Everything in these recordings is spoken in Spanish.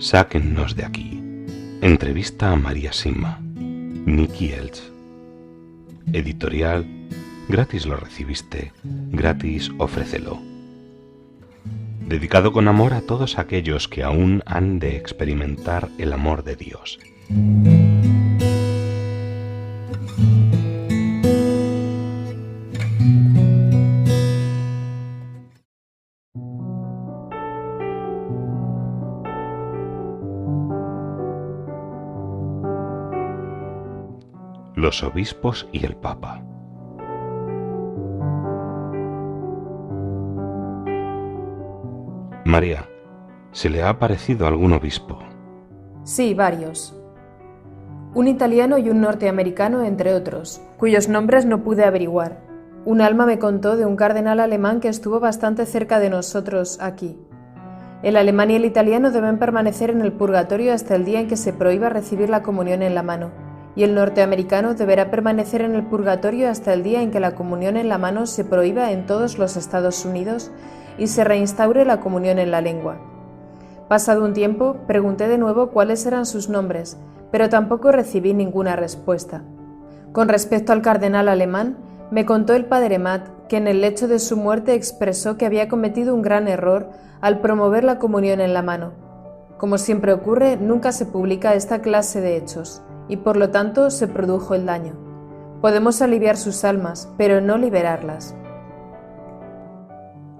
Sáquennos de aquí. Entrevista a María Simma. Nicky Elch. Editorial. Gratis lo recibiste, gratis ofrécelo. Dedicado con amor a todos aquellos que aún han de experimentar el amor de Dios. Los obispos y el Papa. María, ¿se le ha aparecido algún obispo? Sí, varios. Un italiano y un norteamericano, entre otros, cuyos nombres no pude averiguar. Un alma me contó de un cardenal alemán que estuvo bastante cerca de nosotros aquí. El alemán y el italiano deben permanecer en el purgatorio hasta el día en que se prohíba recibir la comunión en la mano, y el norteamericano deberá permanecer en el purgatorio hasta el día en que la comunión en la mano se prohíba en todos los Estados Unidos y se reinstaure la comunión en la lengua. Pasado un tiempo, pregunté de nuevo cuáles eran sus nombres, pero tampoco recibí ninguna respuesta. Con respecto al cardenal alemán, me contó el padre Matt que en el lecho de su muerte expresó que había cometido un gran error al promover la comunión en la mano. Como siempre ocurre, nunca se publica esta clase de hechos, y por lo tanto se produjo el daño. Podemos aliviar sus almas, pero no liberarlas.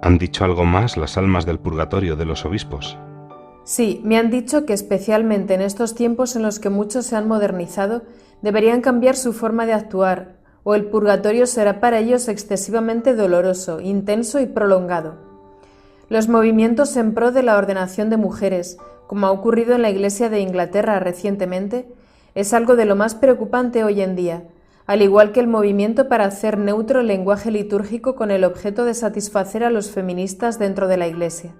¿Han dicho algo más las almas del purgatorio de los obispos? Sí, me han dicho que especialmente en estos tiempos en los que muchos se han modernizado, deberían cambiar su forma de actuar, o el purgatorio será para ellos excesivamente doloroso, intenso y prolongado. Los movimientos en pro de la ordenación de mujeres, como ha ocurrido en la Iglesia de Inglaterra recientemente, es algo de lo más preocupante hoy en día, al igual que el movimiento para hacer neutro el lenguaje litúrgico con el objeto de satisfacer a los feministas dentro de la Iglesia.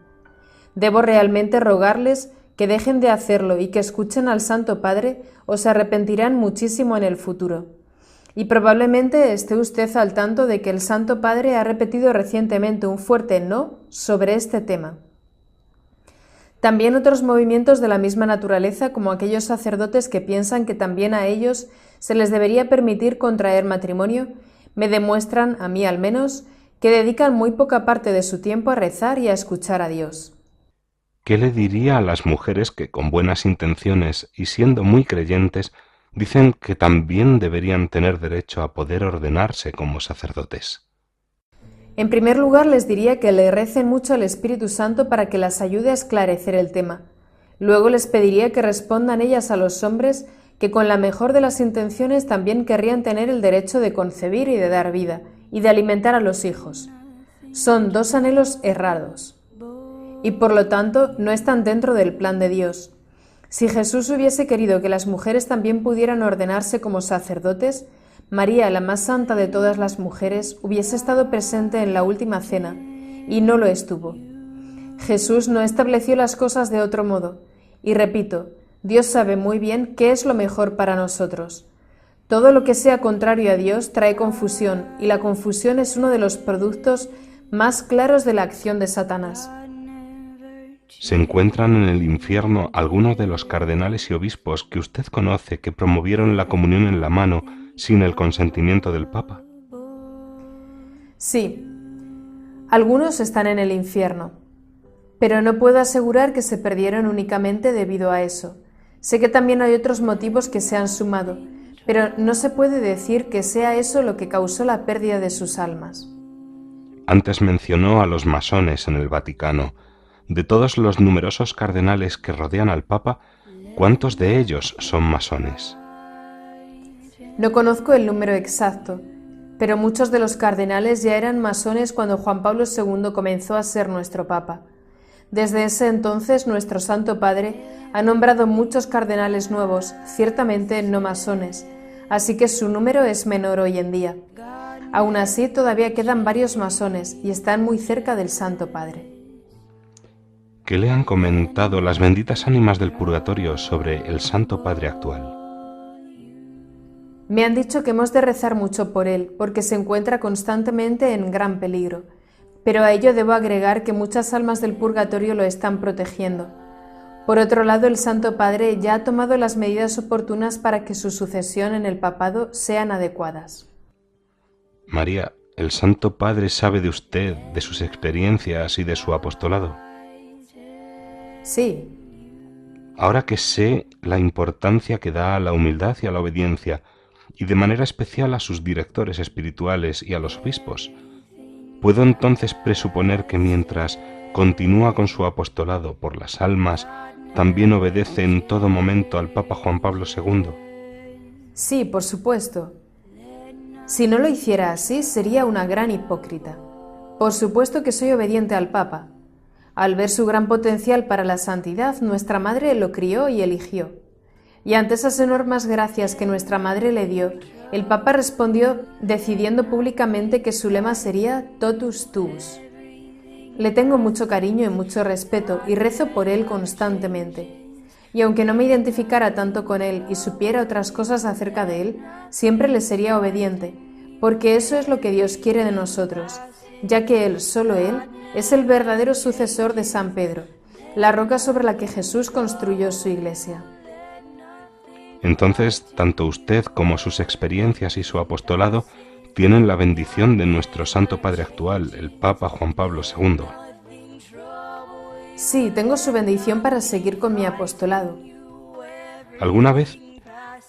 Debo realmente rogarles que dejen de hacerlo y que escuchen al Santo Padre o se arrepentirán muchísimo en el futuro. Y probablemente esté usted al tanto de que el Santo Padre ha repetido recientemente un fuerte no sobre este tema. También otros movimientos de la misma naturaleza, como aquellos sacerdotes que piensan que también a ellos se les debería permitir contraer matrimonio, me demuestran, a mí al menos, que dedican muy poca parte de su tiempo a rezar y a escuchar a Dios. ¿Qué le diría a las mujeres que con buenas intenciones y siendo muy creyentes dicen que también deberían tener derecho a poder ordenarse como sacerdotes? En primer lugar, les diría que le recen mucho al Espíritu Santo para que las ayude a esclarecer el tema. Luego les pediría que respondan ellas a los hombres que con la mejor de las intenciones también querrían tener el derecho de concebir y de dar vida, y de alimentar a los hijos. Son dos anhelos errados, y por lo tanto no están dentro del plan de Dios. Si Jesús hubiese querido que las mujeres también pudieran ordenarse como sacerdotes, María, la más santa de todas las mujeres, hubiese estado presente en la última cena, y no lo estuvo. Jesús no estableció las cosas de otro modo, y repito, Dios sabe muy bien qué es lo mejor para nosotros. Todo lo que sea contrario a Dios trae confusión, y la confusión es uno de los productos más claros de la acción de Satanás. ¿Se encuentran en el infierno algunos de los cardenales y obispos que usted conoce que promovieron la comunión en la mano sin el consentimiento del Papa? Sí, algunos están en el infierno, pero no puedo asegurar que se perdieron únicamente debido a eso. Sé que también hay otros motivos que se han sumado, pero no se puede decir que sea eso lo que causó la pérdida de sus almas. Antes mencionó a los masones en el Vaticano. De todos los numerosos cardenales que rodean al Papa, ¿cuántos de ellos son masones? No conozco el número exacto, pero muchos de los cardenales ya eran masones cuando Juan Pablo II comenzó a ser nuestro Papa. Desde ese entonces, nuestro Santo Padre ha nombrado muchos cardenales nuevos, ciertamente no masones, así que su número es menor hoy en día. Aún así, todavía quedan varios masones y están muy cerca del Santo Padre. ¿Qué le han comentado las benditas ánimas del purgatorio sobre el Santo Padre actual? Me han dicho que hemos de rezar mucho por él, porque se encuentra constantemente en gran peligro, pero a ello debo agregar que muchas almas del purgatorio lo están protegiendo. Por otro lado, el Santo Padre ya ha tomado las medidas oportunas para que su sucesión en el papado sean adecuadas. María, ¿el Santo Padre sabe de usted, de sus experiencias y de su apostolado? Sí, Ahora que sé la importancia que da a la humildad y a la obediencia, y de manera especial a sus directores espirituales y a los obispos, ¿puedo entonces presuponer que mientras continúa con su apostolado por las almas, también obedece en todo momento al Papa Juan Pablo II? sí, por supuesto. Si no lo hiciera así, sería una gran hipócrita. Por supuesto que soy obediente al Papa. Al ver su gran potencial para la santidad, nuestra Madre lo crió y eligió. Y ante esas enormes gracias que nuestra Madre le dio, el Papa respondió decidiendo públicamente que su lema sería Totus Tuus. Le tengo mucho cariño y mucho respeto y rezo por él constantemente. Y aunque no me identificara tanto con él y supiera otras cosas acerca de él, siempre le sería obediente, porque eso es lo que Dios quiere de nosotros, ya que él, solo él, es el verdadero sucesor de San Pedro, la roca sobre la que Jesús construyó su iglesia. Entonces, tanto usted como sus experiencias y su apostolado tienen la bendición de nuestro Santo Padre actual, el Papa Juan Pablo II. Sí, tengo su bendición para seguir con mi apostolado. ¿Alguna vez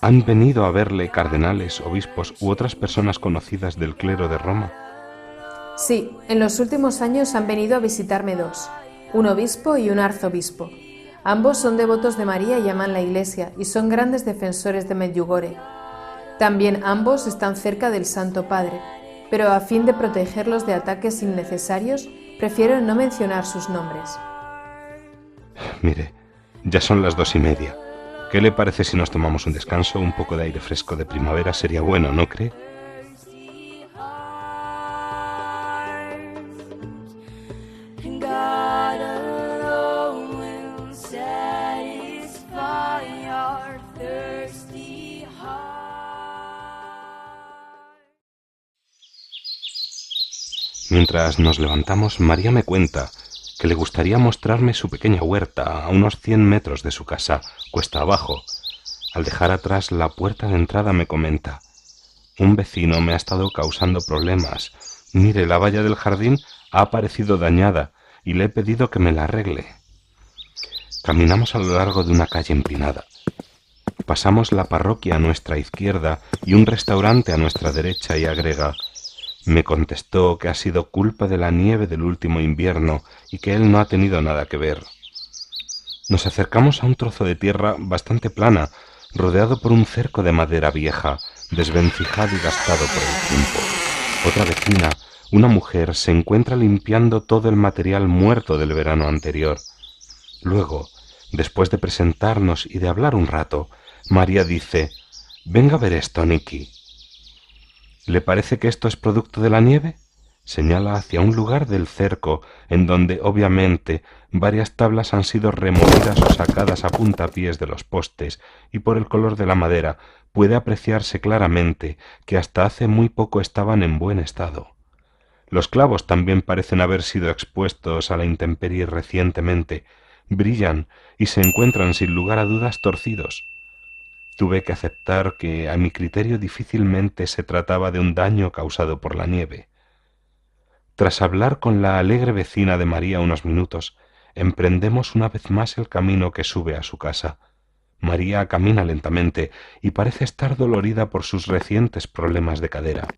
han venido a verle cardenales, obispos u otras personas conocidas del clero de Roma? Sí, en los últimos años han venido a visitarme dos, un obispo y un arzobispo. Ambos son devotos de María y aman la Iglesia y son grandes defensores de Medjugorje. También ambos están cerca del Santo Padre, pero a fin de protegerlos de ataques innecesarios, prefiero no mencionar sus nombres. Mire, ya son las 2:30. ¿Qué le parece si nos tomamos un descanso? Un poco de aire fresco de primavera sería bueno, ¿no cree? Mientras nos levantamos, María me cuenta que le gustaría mostrarme su pequeña huerta a unos 100 metros de su casa, cuesta abajo. Al dejar atrás la puerta de entrada me comenta: un vecino me ha estado causando problemas. Mire, la valla del jardín ha aparecido dañada y le he pedido que me la arregle. Caminamos a lo largo de una calle empinada. Pasamos la parroquia a nuestra izquierda y un restaurante a nuestra derecha y agrega: me contestó que ha sido culpa de la nieve del último invierno y que él no ha tenido nada que ver. Nos acercamos a un trozo de tierra bastante plana, rodeado por un cerco de madera vieja, desvencijado y gastado por el tiempo. Otra vecina, una mujer, se encuentra limpiando todo el material muerto del verano anterior. Luego, después de presentarnos y de hablar un rato, María dice: venga a ver esto, Nicky. ¿Le parece que esto es producto de la nieve? Señala hacia un lugar del cerco en donde, obviamente, varias tablas han sido removidas o sacadas a puntapiés de los postes, y por el color de la madera puede apreciarse claramente que hasta hace muy poco estaban en buen estado. Los clavos también parecen haber sido expuestos a la intemperie recientemente, brillan y se encuentran sin lugar a dudas torcidos. Tuve que aceptar que, a mi criterio, difícilmente se trataba de un daño causado por la nieve. Tras hablar con la alegre vecina de María unos minutos, emprendemos una vez más el camino que sube a su casa. María camina lentamente y parece estar dolorida por sus recientes problemas de cadera.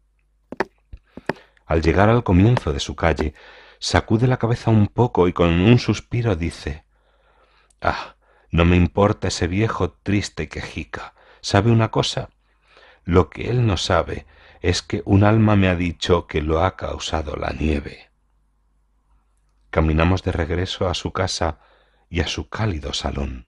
Al llegar al comienzo de su calle, sacude la cabeza un poco y con un suspiro dice: «Ah, no me importa ese viejo triste y quejica. ¿Sabe una cosa? Lo que él no sabe es que un alma me ha dicho que lo ha causado la nieve». Caminamos de regreso a su casa y a su cálido salón.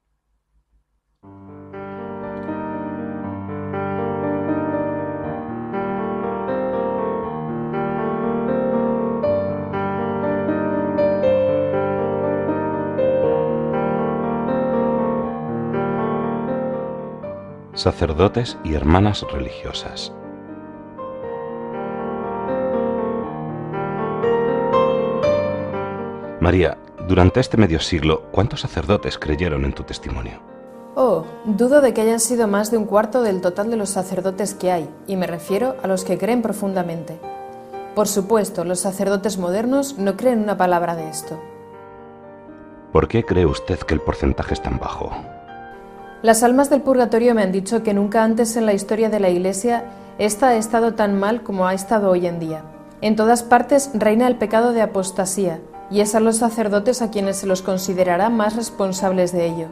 Sacerdotes y hermanas religiosas. María, Durante este medio siglo, ¿cuántos sacerdotes creyeron en tu testimonio? Oh, dudo de que hayan sido más de un cuarto del total de los sacerdotes que hay, y me refiero a los que creen profundamente. Por supuesto, los sacerdotes modernos no creen una palabra de esto. ¿Por qué cree usted que el porcentaje es tan bajo? Las almas del purgatorio me han dicho que nunca antes en la historia de la Iglesia esta ha estado tan mal como ha estado hoy en día. En todas partes reina el pecado de apostasía, y es a los sacerdotes a quienes se los considerará más responsables de ello.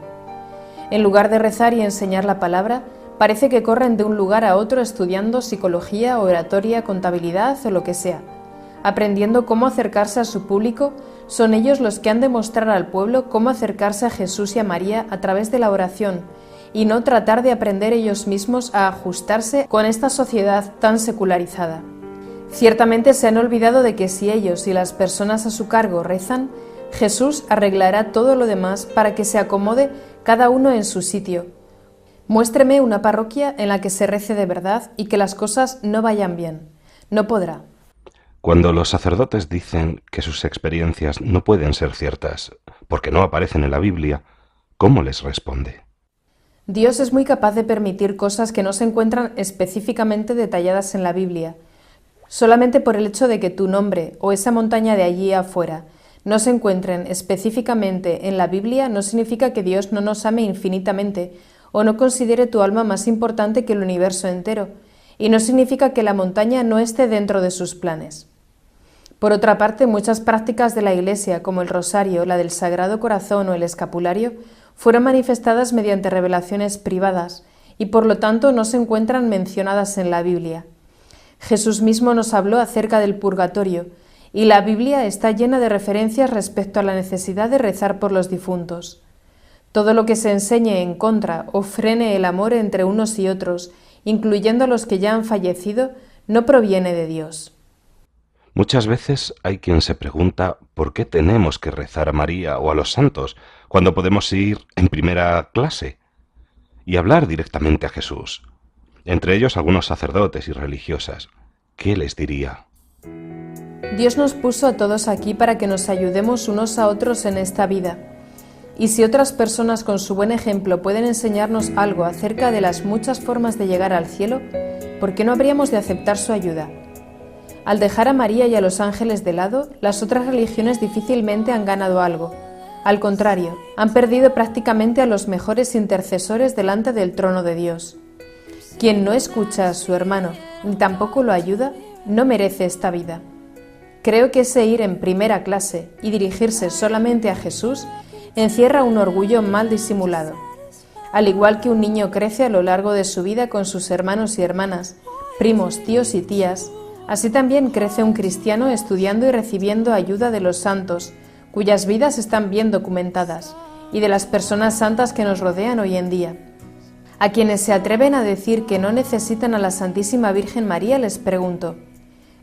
En lugar de rezar y enseñar la palabra, parece que corren de un lugar a otro estudiando psicología, oratoria, contabilidad o lo que sea. Aprendiendo cómo acercarse a su público, son ellos los que han de mostrar al pueblo cómo acercarse a Jesús y a María a través de la oración, y no tratar de aprender ellos mismos a ajustarse con esta sociedad tan secularizada. Ciertamente se han olvidado de que si ellos y las personas a su cargo rezan, Jesús arreglará todo lo demás para que se acomode cada uno en su sitio. Muéstreme una parroquia en la que se rece de verdad y que las cosas no vayan bien. No podrá. Cuando los sacerdotes dicen que sus experiencias no pueden ser ciertas porque no aparecen en la Biblia, ¿cómo les responde? Dios es muy capaz de permitir cosas que no se encuentran específicamente detalladas en la Biblia. Solamente por el hecho de que tu nombre o esa montaña de allí afuera no se encuentren específicamente en la Biblia no significa que Dios no nos ame infinitamente o no considere tu alma más importante que el universo entero, y no significa que la montaña no esté dentro de sus planes. Por otra parte, muchas prácticas de la Iglesia, como el rosario, la del Sagrado Corazón o el escapulario, fueron manifestadas mediante revelaciones privadas y por lo tanto no se encuentran mencionadas en la Biblia. Jesús mismo nos habló acerca del purgatorio, y la Biblia está llena de referencias respecto a la necesidad de rezar por los difuntos. Todo lo que se enseñe en contra o frene el amor entre unos y otros, incluyendo a los que ya han fallecido, no proviene de Dios. Muchas veces hay quien se pregunta por qué tenemos que rezar a María o a los santos cuando podemos ir en primera clase y hablar directamente a Jesús. Entre ellos algunos sacerdotes y religiosas. ¿Qué les diría? Dios nos puso a todos aquí para que nos ayudemos unos a otros en esta vida. Y si otras personas con su buen ejemplo pueden enseñarnos algo acerca de las muchas formas de llegar al cielo, ¿por qué no habríamos de aceptar su ayuda? Al dejar a María y a los ángeles de lado, las otras religiones difícilmente han ganado algo. Al contrario, han perdido prácticamente a los mejores intercesores delante del trono de Dios. Quien no escucha a su hermano ni tampoco lo ayuda, no merece esta vida. Creo que ese ir en primera clase y dirigirse solamente a Jesús encierra un orgullo mal disimulado. Al igual que un niño crece a lo largo de su vida con sus hermanos y hermanas, primos, tíos y tías, así también crece un cristiano estudiando y recibiendo ayuda de los santos, cuyas vidas están bien documentadas, y de las personas santas que nos rodean hoy en día. A quienes se atreven a decir que no necesitan a la Santísima Virgen María les pregunto,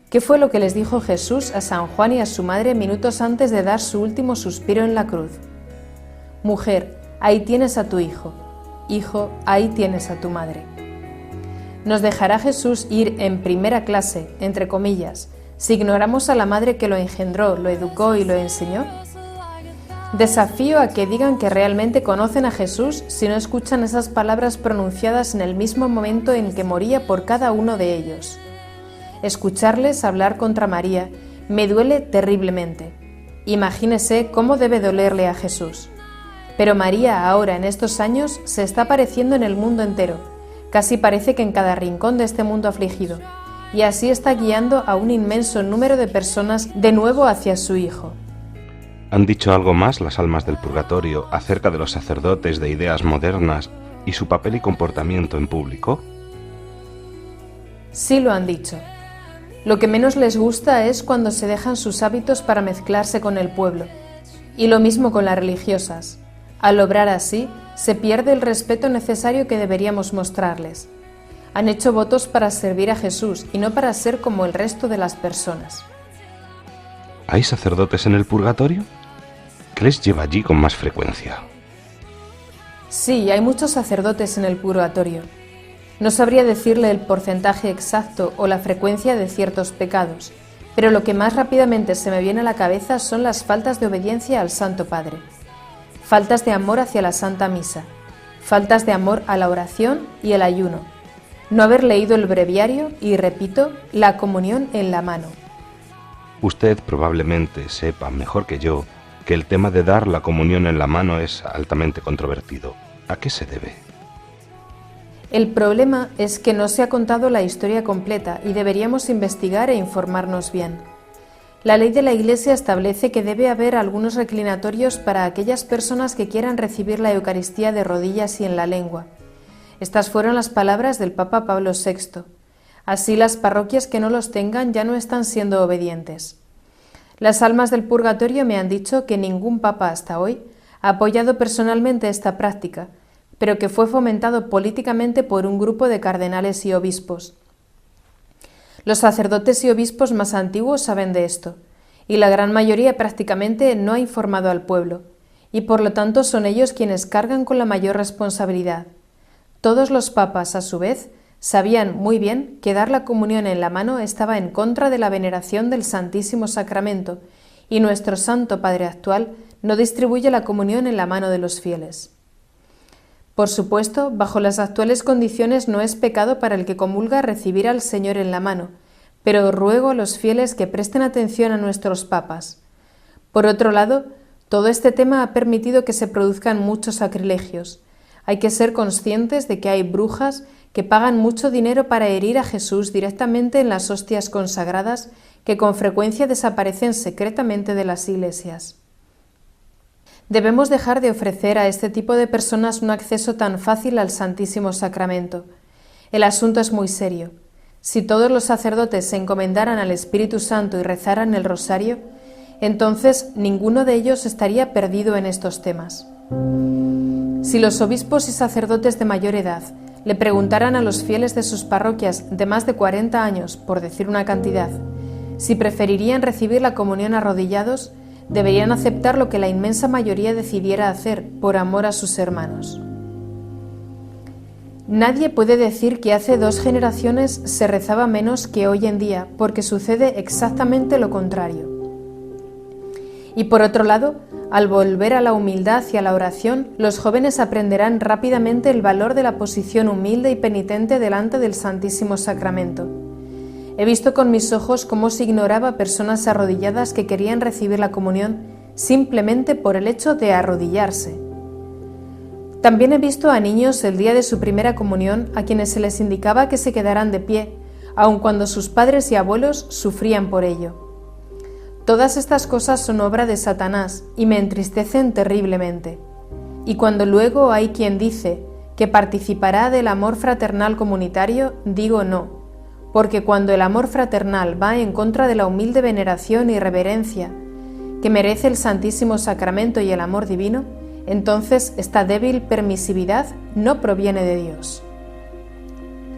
¿qué fue lo que les dijo Jesús a San Juan y a su madre minutos antes de dar su último suspiro en la cruz? Mujer, ahí tienes a tu hijo. Hijo, ahí tienes a tu madre. ¿Nos dejará Jesús ir en primera clase, entre comillas, si ignoramos a la madre que lo engendró, lo educó y lo enseñó? Desafío a que digan que realmente conocen a Jesús si no escuchan esas palabras pronunciadas en el mismo momento en que moría por cada uno de ellos. Escucharles hablar contra María me duele terriblemente. Imagínese cómo debe dolerle a Jesús. Pero María ahora, en estos años, se está apareciendo en el mundo entero. Casi parece que en cada rincón de este mundo afligido. Y así está guiando a un inmenso número de personas de nuevo hacia su Hijo. ¿Han dicho algo más las almas del purgatorio acerca de los sacerdotes de ideas modernas y su papel y comportamiento en público? Sí lo han dicho. Lo que menos les gusta es cuando se dejan sus hábitos para mezclarse con el pueblo. Y lo mismo con las religiosas. Al obrar así, se pierde el respeto necesario que deberíamos mostrarles. Han hecho votos para servir a Jesús y no para ser como el resto de las personas. ¿Hay sacerdotes en el purgatorio? ¿Qué les lleva allí con más frecuencia? Sí, hay muchos sacerdotes en el purgatorio. No sabría decirle el porcentaje exacto o la frecuencia de ciertos pecados, pero lo que más rápidamente se me viene a la cabeza son las faltas de obediencia al Santo Padre, faltas de amor hacia la Santa Misa, faltas de amor a la oración y el ayuno, no haber leído el breviario y, repito, la comunión en la mano. Usted probablemente sepa mejor que yo que el tema de dar la comunión en la mano es altamente controvertido. ¿A qué se debe? El problema es que no se ha contado la historia completa y deberíamos investigar e informarnos bien. La ley de la Iglesia establece que debe haber algunos reclinatorios para aquellas personas que quieran recibir la Eucaristía de rodillas y en la lengua. Estas fueron las palabras del Papa Pablo VI. Así las parroquias que no los tengan ya no están siendo obedientes. Las almas del purgatorio me han dicho que ningún papa hasta hoy ha apoyado personalmente esta práctica, pero que fue fomentado políticamente por un grupo de cardenales y obispos. Los sacerdotes y obispos más antiguos saben de esto, y la gran mayoría prácticamente no ha informado al pueblo, y por lo tanto son ellos quienes cargan con la mayor responsabilidad. Todos los papas, a su vez, sabían muy bien que dar la comunión en la mano estaba en contra de la veneración del Santísimo Sacramento, y nuestro Santo Padre actual no distribuye la comunión en la mano de los fieles. Por supuesto, bajo las actuales condiciones no es pecado para el que comulga recibir al Señor en la mano, pero ruego a los fieles que presten atención a nuestros papas. Por otro lado, todo este tema ha permitido que se produzcan muchos sacrilegios. Hay que ser conscientes de que hay brujas que pagan mucho dinero para herir a Jesús directamente en las hostias consagradas que con frecuencia desaparecen secretamente de las iglesias. Debemos dejar de ofrecer a este tipo de personas un acceso tan fácil al Santísimo Sacramento. El asunto es muy serio. Si todos los sacerdotes se encomendaran al Espíritu Santo y rezaran el rosario, entonces ninguno de ellos estaría perdido en estos temas. Si los obispos y sacerdotes de mayor edad le preguntaran a los fieles de sus parroquias de más de 40 años, por decir una cantidad, si preferirían recibir la comunión arrodillados, deberían aceptar lo que la inmensa mayoría decidiera hacer por amor a sus hermanos. Nadie puede decir que hace 2 generaciones se rezaba menos que hoy en día, porque sucede exactamente lo contrario. Y por otro lado, al volver a la humildad y a la oración, los jóvenes aprenderán rápidamente el valor de la posición humilde y penitente delante del Santísimo Sacramento. He visto con mis ojos cómo se ignoraba personas arrodilladas que querían recibir la comunión simplemente por el hecho de arrodillarse. También he visto a niños el día de su primera comunión a quienes se les indicaba que se quedaran de pie, aun cuando sus padres y abuelos sufrían por ello. Todas estas cosas son obra de Satanás y me entristecen terriblemente. Y cuando luego hay quien dice que participará del amor fraternal comunitario, digo no, porque cuando el amor fraternal va en contra de la humilde veneración y reverencia que merece el Santísimo Sacramento y el amor divino, entonces esta débil permisividad no proviene de Dios.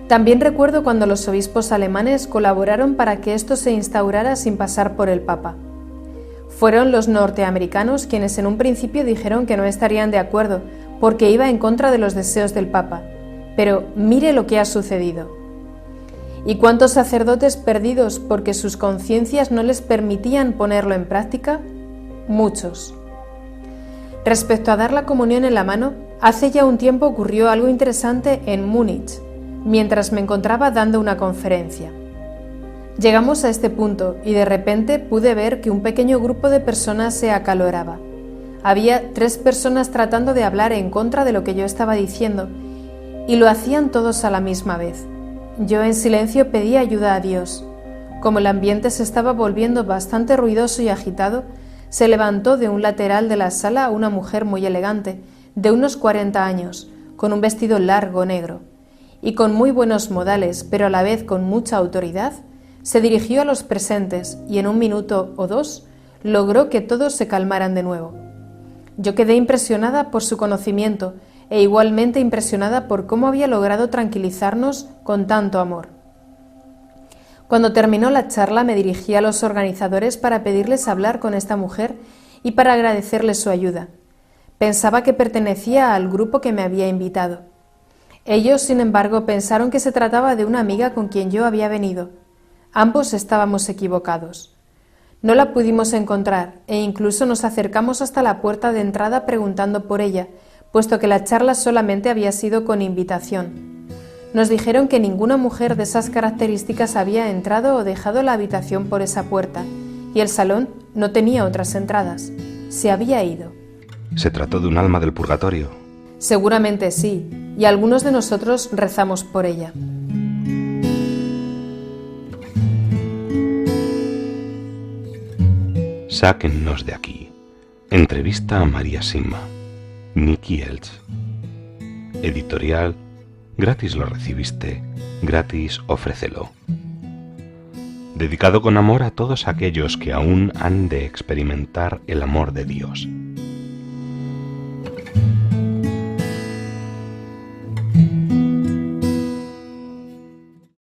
También recuerdo cuando los obispos alemanes colaboraron para que esto se instaurara sin pasar por el Papa. Fueron los norteamericanos quienes en un principio dijeron que no estarían de acuerdo porque iba en contra de los deseos del Papa. Pero mire lo que ha sucedido. ¿Y cuántos sacerdotes perdidos porque sus conciencias no les permitían ponerlo en práctica? Muchos. Respecto a dar la comunión en la mano, hace ya un tiempo ocurrió algo interesante en Múnich, mientras me encontraba dando una conferencia. Llegamos a este punto y de repente pude ver que un pequeño grupo de personas se acaloraba. Había 3 personas tratando de hablar en contra de lo que yo estaba diciendo y lo hacían todos a la misma vez. Yo en silencio pedí ayuda a Dios. Como el ambiente se estaba volviendo bastante ruidoso y agitado, se levantó de un lateral de la sala una mujer muy elegante, de unos 40 años, con un vestido largo negro, y con muy buenos modales, pero a la vez con mucha autoridad, se dirigió a los presentes y en 1 minuto o 2 logró que todos se calmaran de nuevo. Yo quedé impresionada por su conocimiento e igualmente impresionada por cómo había logrado tranquilizarnos con tanto amor. Cuando terminó la charla me dirigí a los organizadores para pedirles hablar con esta mujer y para agradecerles su ayuda. Pensaba que pertenecía al grupo que me había invitado. Ellos, sin embargo, pensaron que se trataba de una amiga con quien yo había venido. Ambos estábamos equivocados. No la pudimos encontrar e incluso nos acercamos hasta la puerta de entrada preguntando por ella, puesto que la charla solamente había sido con invitación. Nos dijeron que ninguna mujer de esas características había entrado o dejado la habitación por esa puerta, y el salón no tenía otras entradas. Se había ido. ¿Se trató de un alma del purgatorio? Seguramente sí, y algunos de nosotros rezamos por ella. Sáquennos de aquí. Entrevista a María Sima. Nicky Elch. Editorial. Gratis lo recibiste, gratis ofrécelo. Dedicado con amor a todos aquellos que aún han de experimentar el amor de Dios.